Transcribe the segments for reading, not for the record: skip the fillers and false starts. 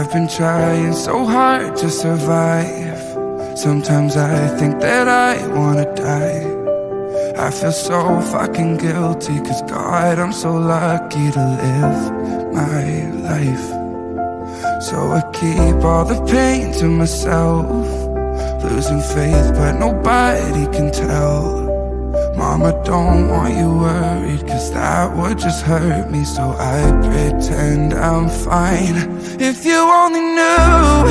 I've been trying so hard to survive. Sometimes I think that I wanna die. I feel so fucking guilty, 'cause God, I'm so lucky to live my life. So I keep all the pain to myself, losing faith but nobody can tell. Mama, don't want you worried, 'cause that would just hurt me. So I pretend I'm fine. If you only knew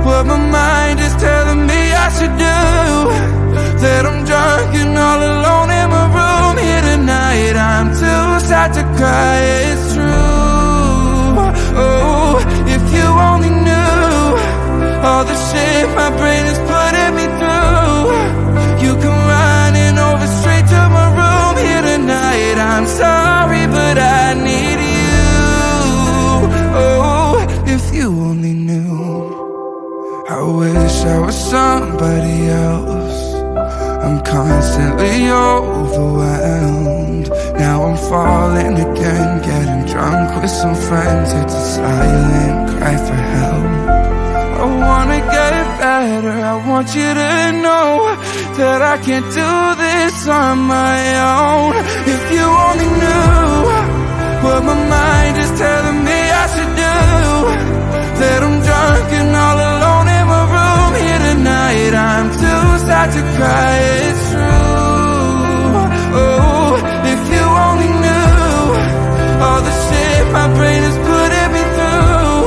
what my mind is telling me I should do, that I'm drunk and all alone in my room here tonight. I'm too sad to cry, it's true. Oh, if you only knew all the shit my brain is putting me through. You come running over straight to my room here tonight. I'm sorry, but I need you. Oh, if you only knew. I wish I was somebody else. I'm constantly overwhelmed. Now I'm falling again, getting drunk with some friends. It's a silent cry for help. I wanna get better, I want you to know that I can't do this on my own. If you only knew what my mind is telling me I should do, that I'm drunk and all alone in my room here tonight. I'm too sad to cry, it's true. Oh, if you only knew all the shit my brain is putting me through.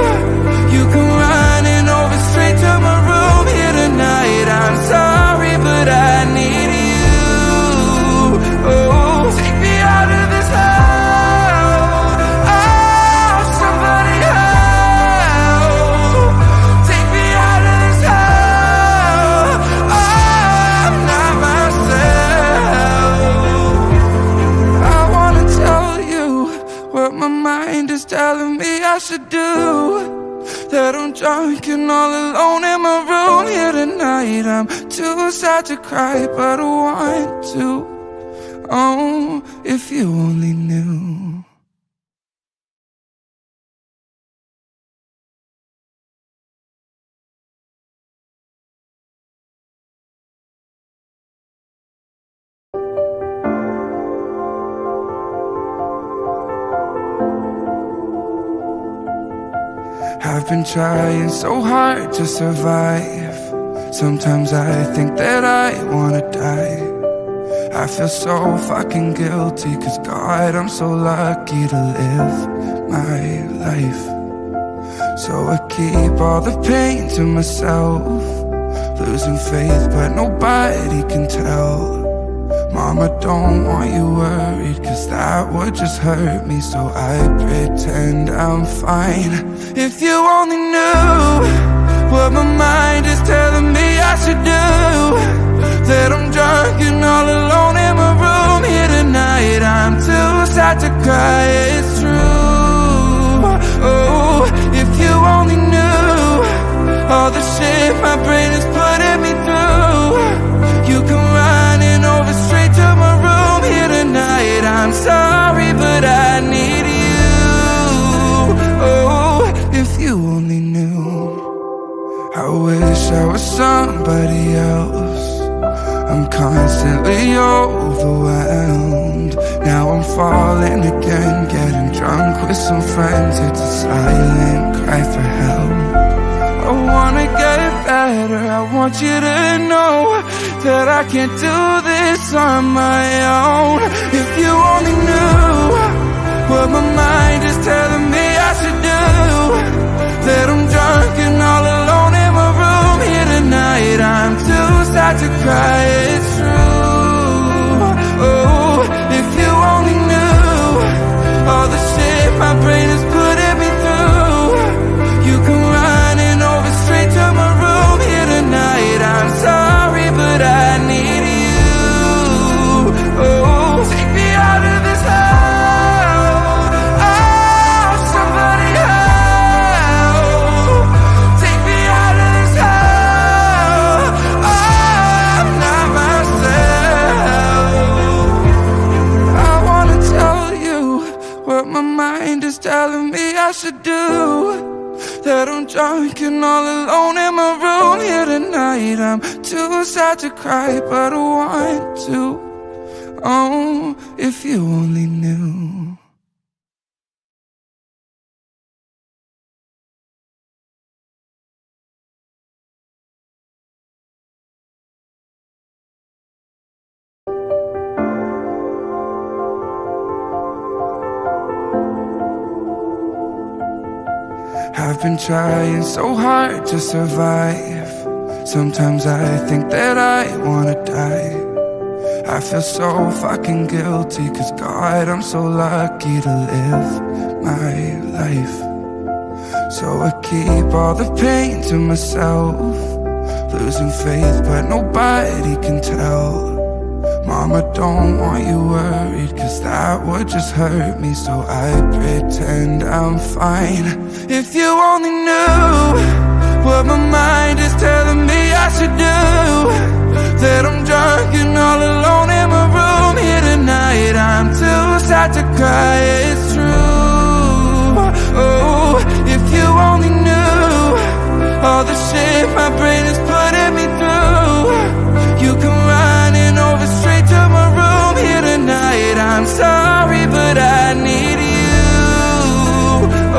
You come running over straight to my room here tonight. I'm sorry, but I need you. Oh, take me out of this hole. Oh, somebody help. Take me out of this hole. Oh, I'm not myself. I wanna tell you what my mind is telling me I should do, that I'm drunk and all alone in my room here tonight. I'm too sad to cry, but I want to. Oh, if you only knew. I've been trying so hard to survive. Sometimes I think that I wanna die. I feel so fucking guilty, 'cause God, I'm so lucky to live my life. So I keep all the pain to myself, losing faith but nobody can tell. Mama, don't want you worried, 'cause that would just hurt me. So I pretend I'm fine. If you only knew what my mind is telling me I should do, that I'm drunk and all alone in my room here tonight. I'm too sad to cry, it's true. Oh, if you only knew all the shit my brain is putting me through. You come running over straight to my room here tonight. I'm sorry, but I need you. Oh, if you only knew. I wish I was somebody else. I'm constantly overwhelmed. Now I'm falling again, getting drunk with some friends. It's a silent cry for help. I wanna get better, I want you to know that I can't do this on my own. If you only knew what my mind is telling me I should do, that I'm drunk and all alone in my room here tonight. I'm too sad to cry, it's true. Oh, if you only knew all the shit my brain is putting me through. You come running over straight to my room here tonight. I'm sorry, but I need you. Oh, take me out of this hole. Oh, somebody help. Take me out of this hole. Oh, I'm not myself. I wanna tell you what my mind is telling me I should do, that I'm drunk and all alone in my room here tonight. I'm too sad to cry, but I want to. Oh, if you only knew. I've been trying so hard to survive. Sometimes I think that I wanna die. I feel so fucking guilty, 'cause God, I'm so lucky to live my life. So I keep all the pain to myself, losing faith but nobody can tell. Mama, don't want you worried, 'cause that would just hurt me, so I pretend I'm fine. If you only knew what my mind is telling me I should do, that I'm drunk and all alone in my room here tonight. I'm too sad to cry, it's true. Oh, if you only knew all the shit my brain is putting me through. You come running over straight to my room here tonight. I'm sorry, but I need you.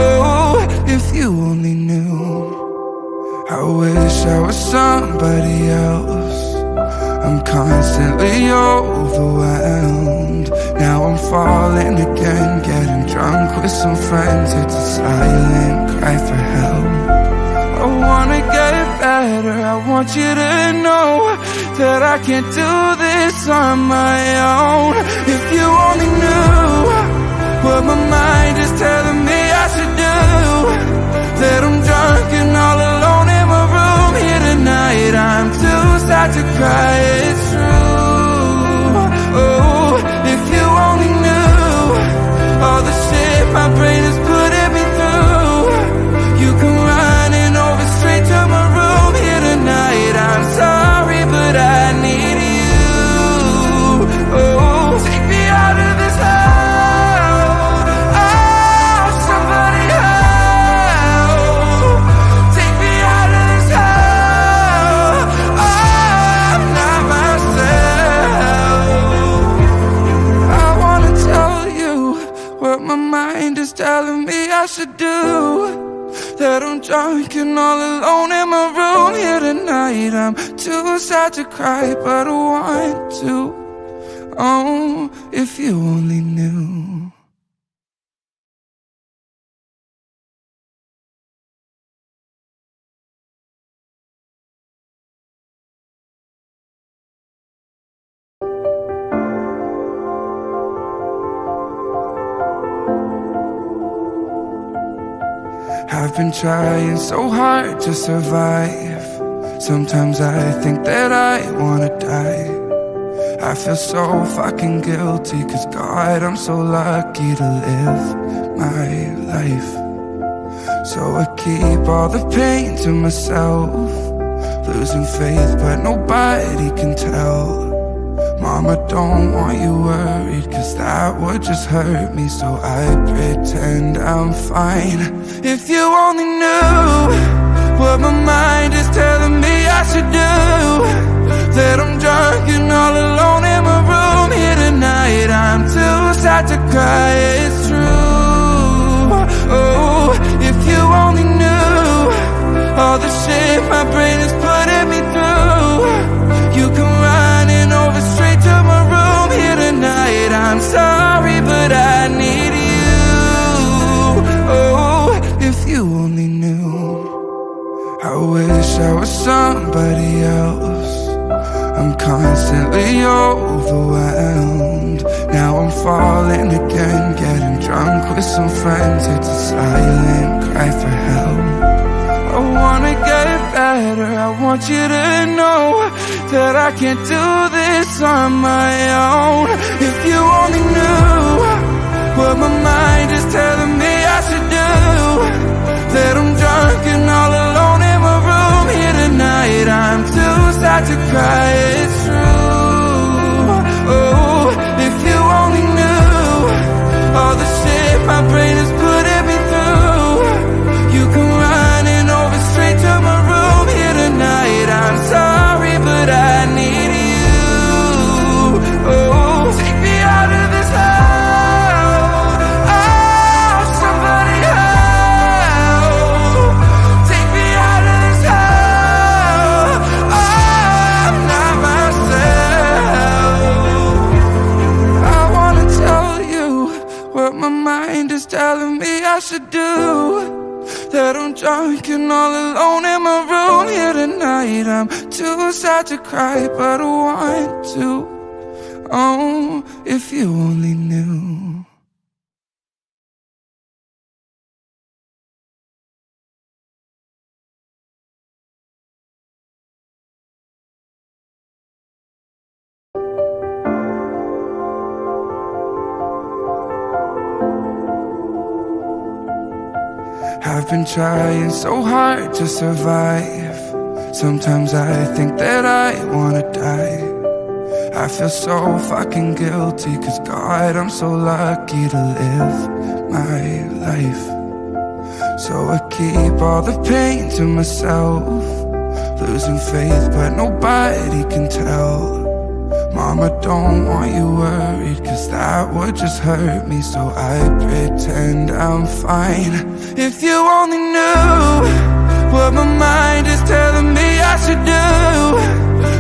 Oh, if you only knew. I wish I was somebody else. I'm constantly overwhelmed. Now I'm falling again, getting drunk with some friends. It's a silent cry for help. I wanna get better, I want you to know that I can't do this on my own. If you only knew what my mind is telling me I should do, that I'm drunk and all alone in my room here tonight. I'm too sad to cry, it's true. Oh, if you only knew all the shit my brain is putting me through. You come running over straight to my room here tonight. I'm sorry, but I need you. Oh, take me out of this hole. Oh, somebody help. Take me out of this hole. Oh, I'm not myself. I wanna tell you what my mind is telling me I should do, that I'm drunk and all alone in my room here tonight. I'm too sad to cry, but I want to. Oh, if you only knew. I've been trying so hard to survive. Sometimes I think that I wanna die. I feel so fucking guilty, 'cause God, I'm so lucky to live my life. So I keep all the pain to myself, losing faith but nobody can tell. Mama, don't want you worried, 'cause that would just hurt me, so I pretend I'm fine. If you only knew what my mind is telling me I should do, that I'm drunk and all alone in my room here tonight. I'm too sad to cry, it's true. Oh, if you only knew all the shit my brain is putting me through. You come running over straight to my room here tonight. I'm sorry, but I need you. Oh, if you only knew. I wish I was somebody else. I'm constantly overwhelmed. Now I'm falling again, getting drunk with some friends. It's a silent cry for help. I wanna get better, I want you to know that I can't do this on my own. If you only knew what my mind is telling me I should do, that I'm drunk and all alone in my room here tonight. I'm too sad to cry, it's true. Oh, if you only knew all the shit my brain is putting me through. You can run telling me I should do. That I'm drunk and all alone in my room here tonight. I'm too sad to cry, but I want to. Oh, if you only knew. I've been trying so hard to survive. Sometimes I think that I wanna die. I feel so fucking guilty, 'cause God, I'm so lucky to live my life. So I keep all the pain to myself, losing faith but nobody can tell. Mama, don't want you worried, 'cause that would just hurt me. So I pretend I'm fine. If you only knew what my mind is telling me I should do.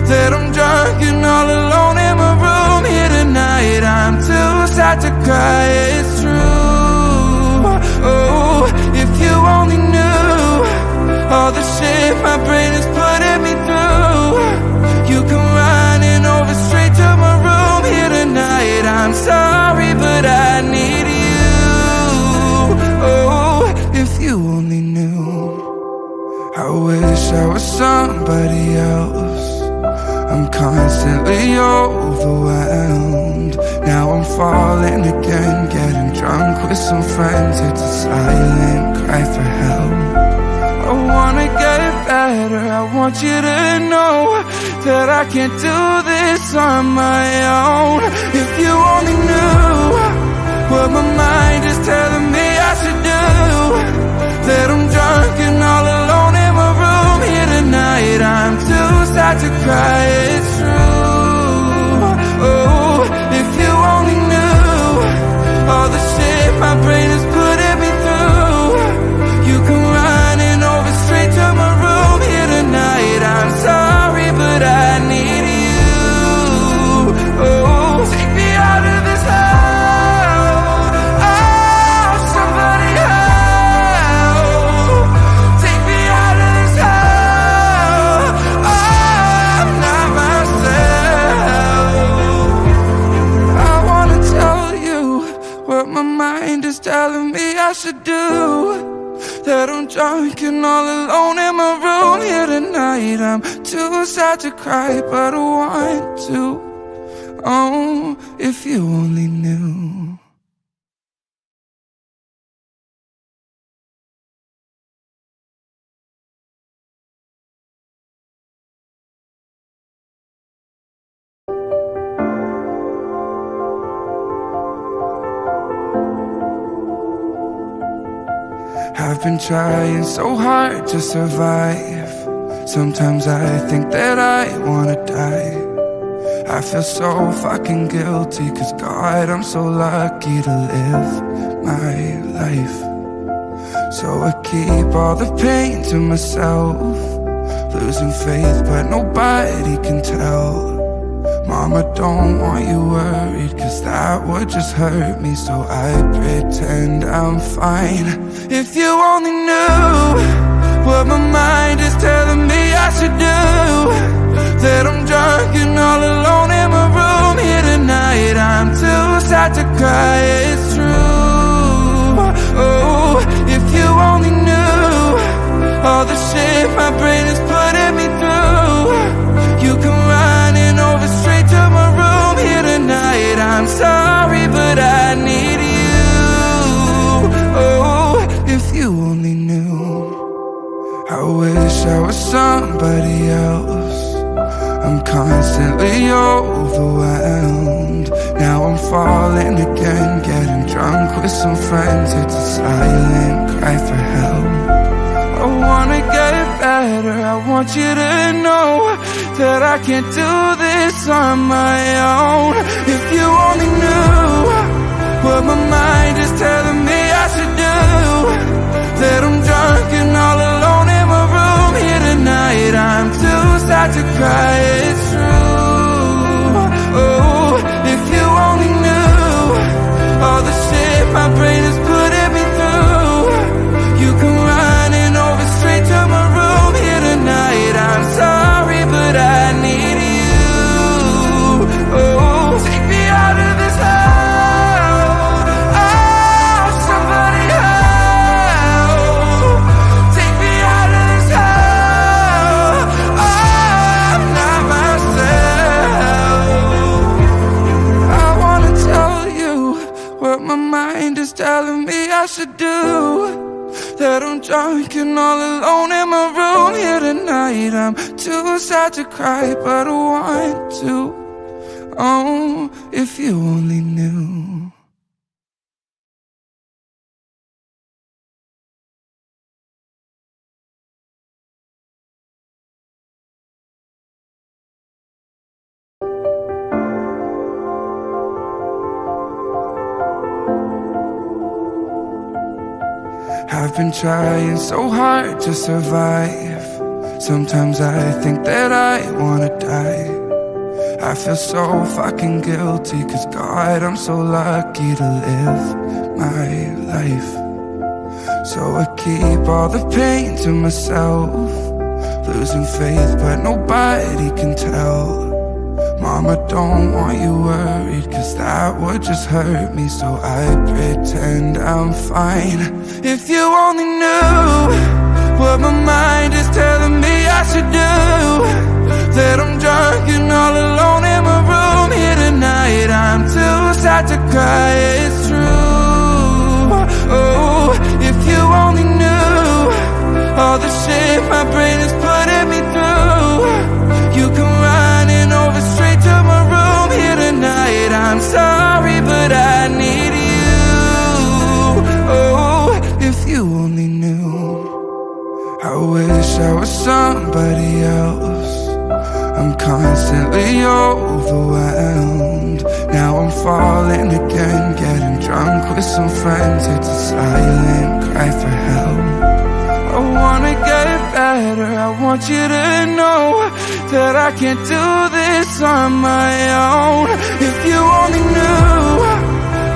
That I'm drunk and all alone in my room here tonight. I'm too sad to cry, it's true. Oh, if you only knew all the shit my brain is putting me through. You come running over straight to my room here tonight. I'm sorry, but I need you. Oh, if you only knew. I wish I was somebody else. I'm constantly overwhelmed. Now I'm falling again, getting drunk with some friends. It's a silent cry for help. I wanna get better, I want you to know that I can't do this on my own. If you only knew what my mind is telling me I should do. That I'm drunk and all alone in my room here tonight. I'm too sad to cry, it's true. Oh, if you only knew all the shit my brain is putting me through. You come running over straight to my room here tonight. I'm sorry, but I need you. Oh, take me out of this hole. Oh, somebody help. Take me out of this hole. Oh, I'm not myself. I wanna tell you what my mind is telling me I should do. That I'm drunk and all alone in my room here tonight. I'm too sad to cry, but I want to. Oh, if you only knew. I've been trying so hard to survive. Sometimes I think that I wanna die. I feel so fucking guilty, 'cause God, I'm so lucky to live my life. So I keep all the pain to myself, losing faith but nobody can tell. Mama, don't want you worried, 'cause that would just hurt me. So I pretend I'm fine. If you only knew what my mind is telling me I should do. That I'm drunk and all alone in my room here tonight. I'm too sad to cry, it's true. Oh, if you only knew all the shit my brain is putting me through. You come running over straight to my room here tonight. I'm sorry, but I need you. Oh, if you only knew. I wish I was somebody else. I'm constantly overwhelmed. Now I'm falling again, getting drunk with some friends. It's a silent cry for help. I wanna get better, I want you to know that I can't do this on my own. If you only knew what my mind is telling me I should do. That I'm drunk and all alone in my room here tonight. I'm too sad to cry, it's true. Oh, if you only knew all the shit my brain is putting is telling me I should do, that I'm drunk and all alone in my room here tonight. I'm too sad to cry, but I want to. Oh, if you only knew. I've been trying so hard to survive. Sometimes I think that I wanna die. I feel so fucking guilty, 'cause God, I'm so lucky to live my life. So I keep all the pain to myself, losing faith but nobody can tell. Mama, don't want you worried, 'cause that would just hurt me. So I pretend I'm fine. If you only knew what my mind is telling me I should do, that I'm drunk and all alone in my room here tonight. I'm too sad to cry, it's true. Oh, if you only knew all the shit my brain is putting me through. You come running over straight to my room here tonight. I'm sorry, but I need you. Oh, if you only knew. I wish I was somebody else. I'm constantly overwhelmed. Now I'm falling again, getting drunk with some friends. It's a silent cry for help. I wanna get better, I want you to know that I can't do this on my own. If you only knew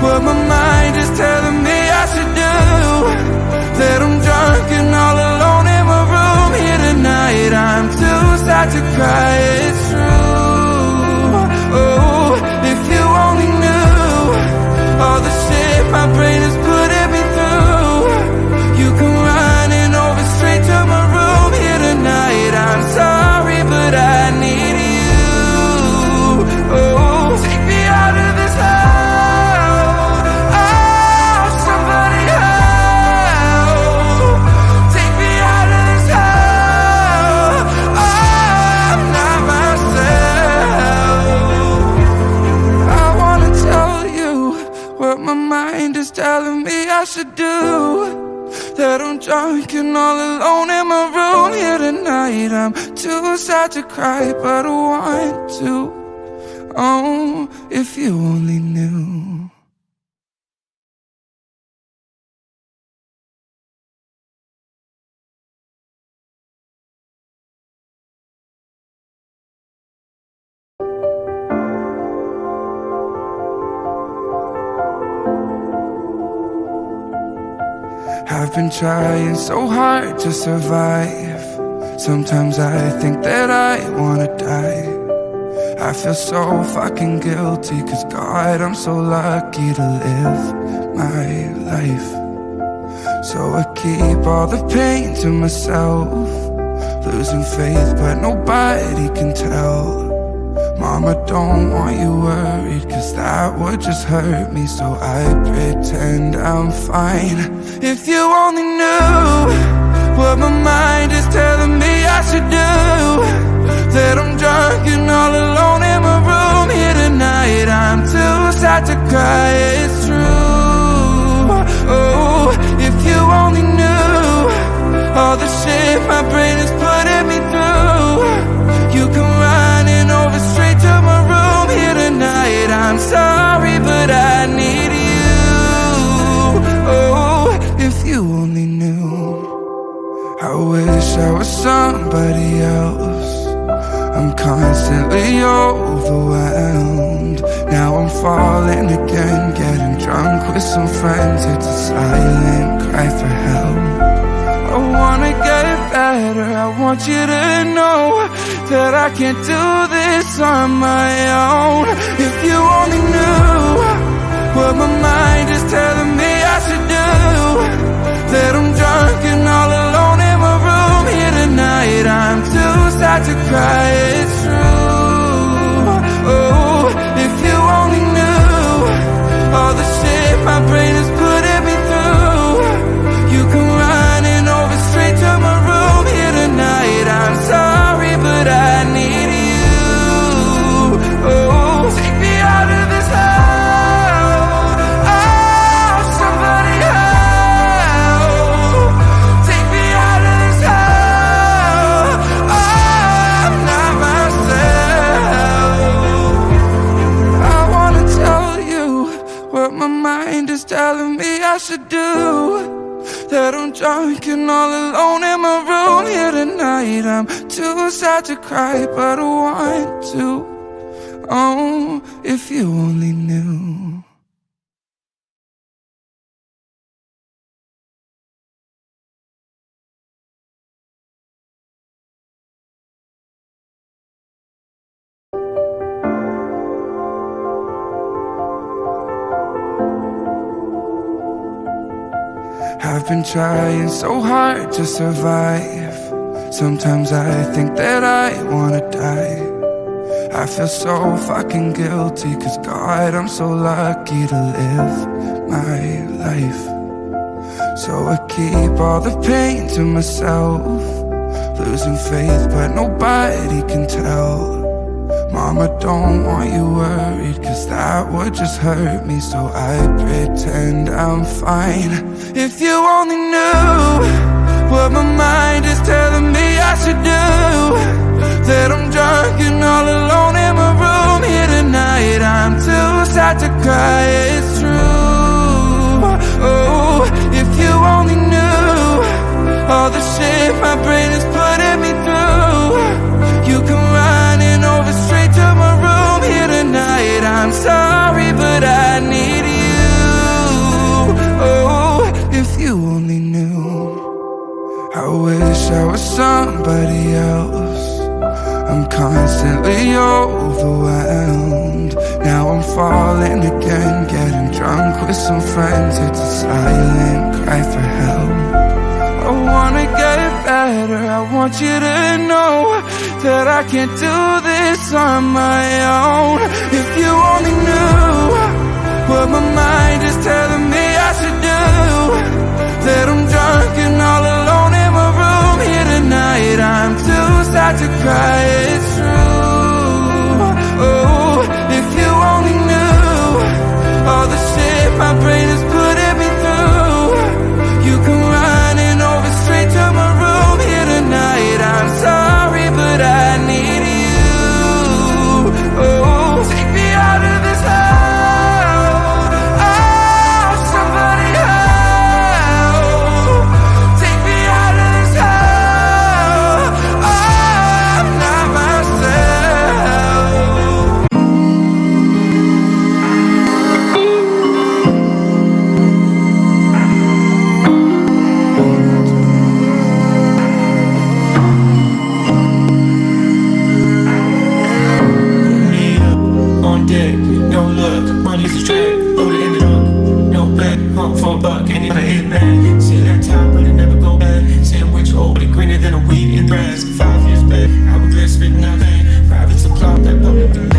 what my mind is telling me I should do, that I'm drunk and all alone in my room here tonight. I'm too sad to cry, it's true. Oh, if you only knew all the shit my brain is putting me through. You come running over straight to my room here tonight. I'm sorry, but I need you. Oh, take me out of this hole. Oh, somebody help. Take me out of this hole. Oh, I'm not myself. I wanna tell you what my mind is telling me I should do, that I'm drunk and all alone in my room here tonight. I'm too sad to cry, but I want to. Oh, if you only knew. I've been trying so hard to survive. Sometimes I think that I wanna die. I feel so fucking guilty, 'cause God, I'm so lucky to live my life. So I keep all the pain to myself, losing faith but nobody can tell. Mama, don't want you worried, 'cause that would just hurt me. So I pretend I'm fine. If you only knew what my mind is telling me I should do, that I'm drunk and all alone in my room here tonight. I'm too sad to cry, it's true. Oh, if you only knew all the shit my brain is putting me through. You come running over straight to my room here tonight. I'm sorry, but I need you. Oh, if you only knew. I wish I was somebody else. I'm constantly overwhelmed. Now I'm falling again, getting drunk with some friends. It's a silent cry for help. I wanna get better, I want you to know that I can't do this on my own. If you only knew what my mind is telling me I should do, that I'm drunk and all alone in my room here tonight. I'm too sad to cry, it's true. Oh, if you only knew all the shit my brain is putting mind is telling me I should do, that I'm drunk and all alone in my room here tonight. I'm too sad to cry, but I want to. Oh, if you only knew. I've been trying so hard to survive. Sometimes I think that I wanna die. I feel so fucking guilty, 'cause God, I'm so lucky to live my life. So I keep all the pain to myself, losing faith but nobody can tell. Mama, don't want you worried, 'cause that would just hurt me, so I pretend I'm fine. If you only knew what my mind is telling me I should do, that I'm drunk and all alone in my room here tonight. I'm too sad to cry, it's true. Oh, if you only knew all the shit my brain is putting me through. You come running over straight to my room here tonight. I'm sorry, but I need you. Oh, if you only knew. I wish I was somebody else. I'm constantly overwhelmed. Now I'm falling again, getting drunk with some friends. It's a silent cry for help. I wanna get better, I want you to know that I can't do this on my own. If you only knew what my mind is telling me I should do, that I'm drunk and all alone in my room here tonight. I'm too sad to cry, it's true. Oh, if you only knew all the shit my brain is putting me through. You come running over straight to my room here tonight. I'm sorry, but I need you. Oh, take me out of this hole. Oh, somebody help. Take me out of this hole. Oh, I'm not myself. No look, money's a straight, loaded in the trunk, no bet, hunt for a buck, ain't even a hit man. See that top, but it never go bad. Sandwich old, but greener than a weed in grass. 5 years back, hourglass spitting out that private supply, that public demand.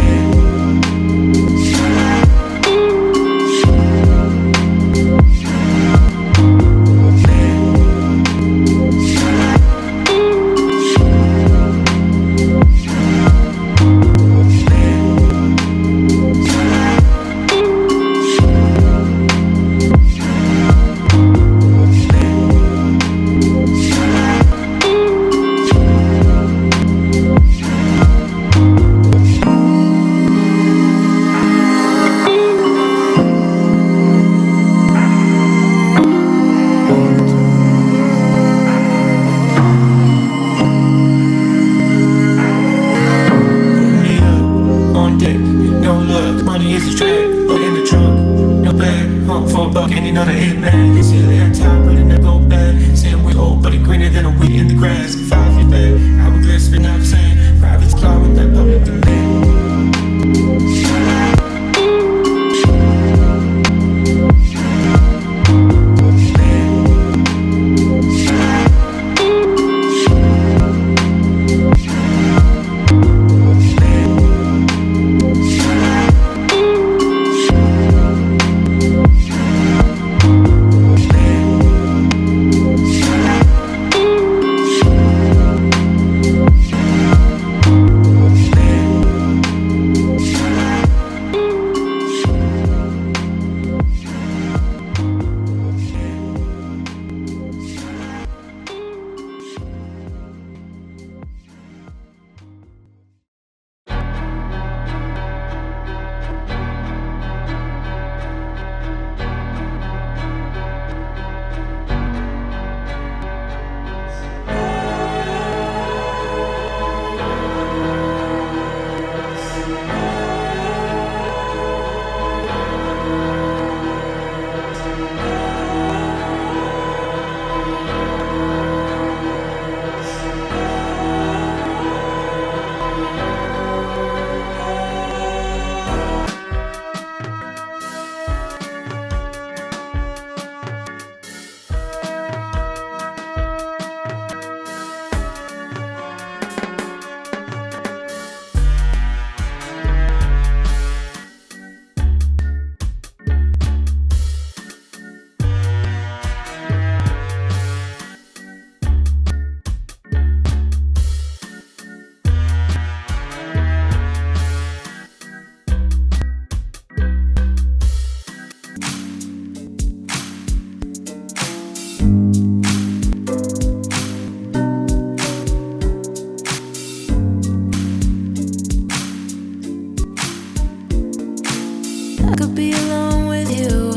could be alone with you.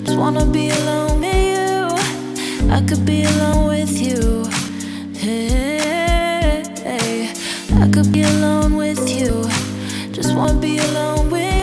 Just wanna be alone with you. I could be alone with you. Hey, I could be alone with you. Just wanna be alone with you.